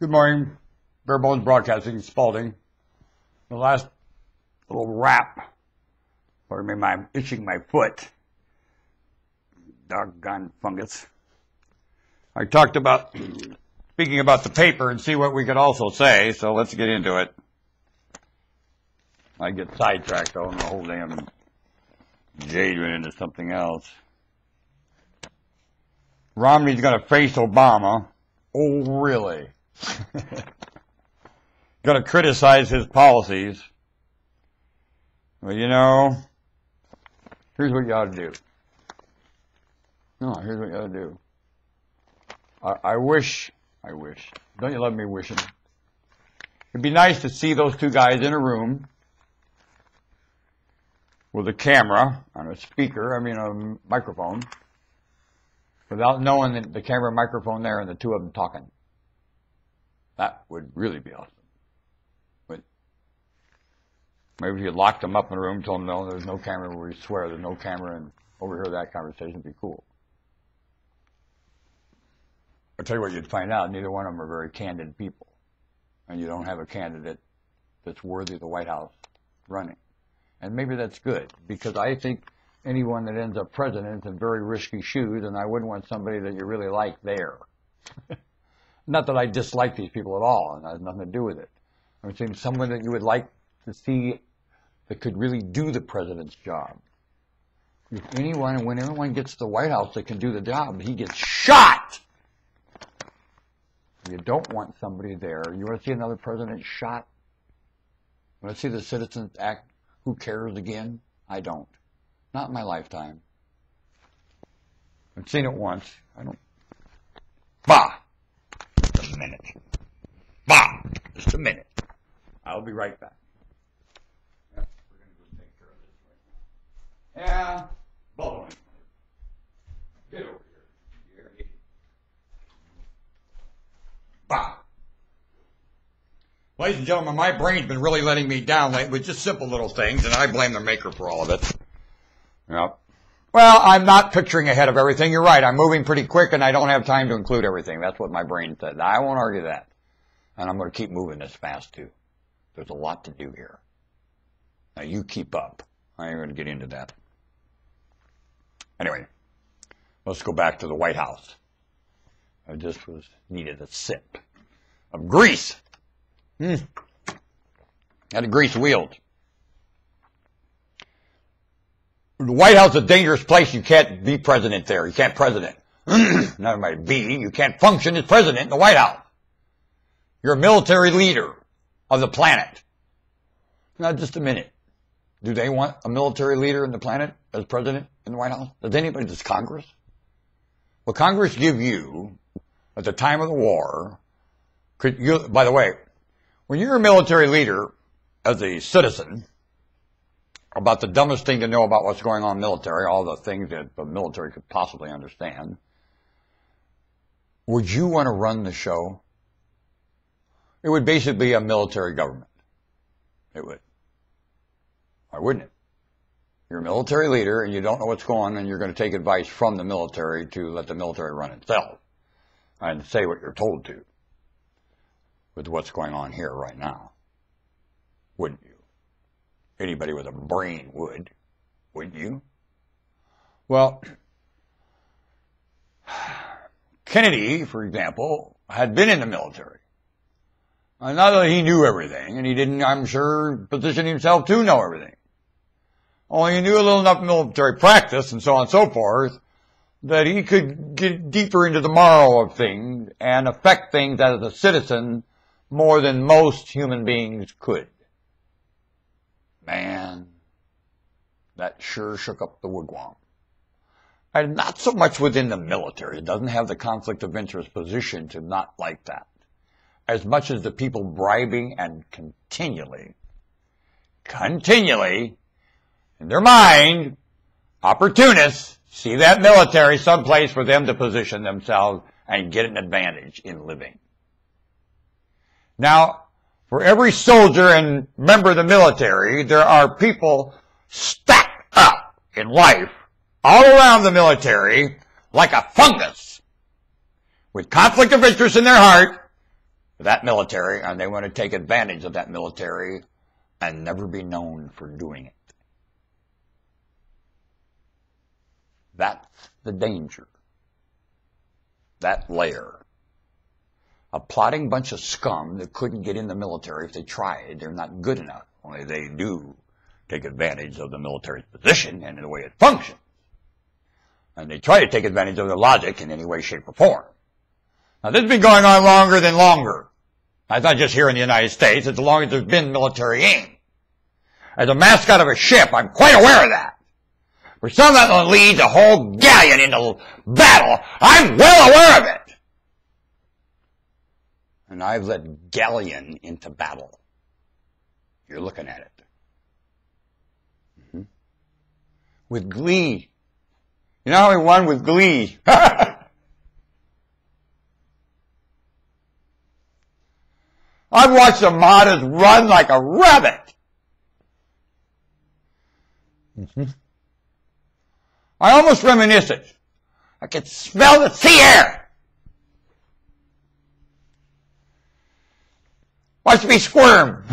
Good morning, Bare Bones Broadcasting, Spalding. The last little wrap, or maybe I'm itching my foot. Doggone fungus. I talked about speaking about the paper and see what we could also say, so let's get into it. I get sidetracked though, and the whole damn jade went into something else. Romney's going to face Obama. Oh, really? Going to criticize his policies. Well, you know, here's what you ought to do. No, here's what you ought to do. I wish, don't you love me wishing? It'd be nice to see those two guys in a room with a camera and a speaker, a microphone, without knowing that the camera and microphone there and the two of them talking. That would really be awesome. But maybe if you locked them up in a room, told them, no, there's no camera, where we swear there's no camera, and overhear that conversation would be cool. I'll tell you what you'd find out, neither one of them are very candid people. And you don't have a candidate that's worthy of the White House running. And maybe that's good, because I think anyone that ends up president is in very risky shoes, and I wouldn't want somebody that you really like there. Not that I dislike these people at all, and it has nothing to do with it. I'm saying someone that you would like to see that could really do the president's job. If anyone, and when everyone gets to the White House that can do the job, he gets shot! You don't want somebody there. You want to see another president shot? You want to see the citizens act, who cares again? I don't. Not in my lifetime. I've seen it once. I don't. Bah! Just a minute. Bah! Just a minute. I'll be right back. Yeah, we're going to go take care of this right now. Yeah, bubbling. Get over here. Bah! Ladies and gentlemen, my brain's been really letting me down lately with just simple little things, and I blame the maker for all of it. Yep. Well, I'm not picturing ahead of everything. You're right. I'm moving pretty quick, and I don't have time to include everything. That's what my brain said. I won't argue that. And I'm going to keep moving this fast, too. There's a lot to do here. Now, you keep up. I ain't going to get into that. Anyway, let's go back to the White House. I just needed a sip of grease. Had to grease the wheels. The White House is a dangerous place. You can't be president there. You can't president. Not everybody be. You can't function as president in the White House. You're a military leader of the planet. Now, just a minute. Do they want a military leader in the planet as president in the White House? Does anybody? Does Congress? Will Congress give you, at the time of the war, by the way, when you're a military leader as a citizen, about the dumbest thing to know about what's going on in the military, all the things that the military could possibly understand, would you want to run the show? It would basically be a military government. It would. Why wouldn't it? You're a military leader and you don't know what's going on, and you're going to take advice from the military to let the military run itself and say what you're told to with what's going on here right now. Wouldn't you? Anybody with a brain would, wouldn't you? Well, Kennedy, for example, had been in the military. Not that he knew everything, and he didn't, I'm sure, position himself to know everything. Only he knew a little enough military practice and so on and so forth that he could get deeper into the marrow of things and affect things as a citizen more than most human beings could. Man, that sure shook up the wigwam. And not so much within the military. It doesn't have the conflict of interest position to not like that. As much as the people bribing and continually, in their mind, opportunists see that military someplace for them to position themselves and get an advantage in living. Now, for every soldier and member of the military, there are people stacked up in life all around the military like a fungus with conflict of interest in their heart that military, and they want to take advantage of that military and never be known for doing it. That's the danger. That layer. A plotting bunch of scum that couldn't get in the military if they tried. They're not good enough. Only they do take advantage of the military's position and the way it functions. And they try to take advantage of their logic in any way, shape, or form. Now, this has been going on longer than longer. It's not just here in the United States. It's as long as there's been military aim. As a mascot of a ship, I'm quite aware of that. For someone that leads a whole galleon into battle, I'm well aware of it. And I've led galleon into battle. You're looking at it. Mm-hmm. With glee. You know how we won with glee? I've watched the Armadas run like a rabbit. Mm-hmm. I almost reminisce it. I could smell the sea air. Watch me squirm.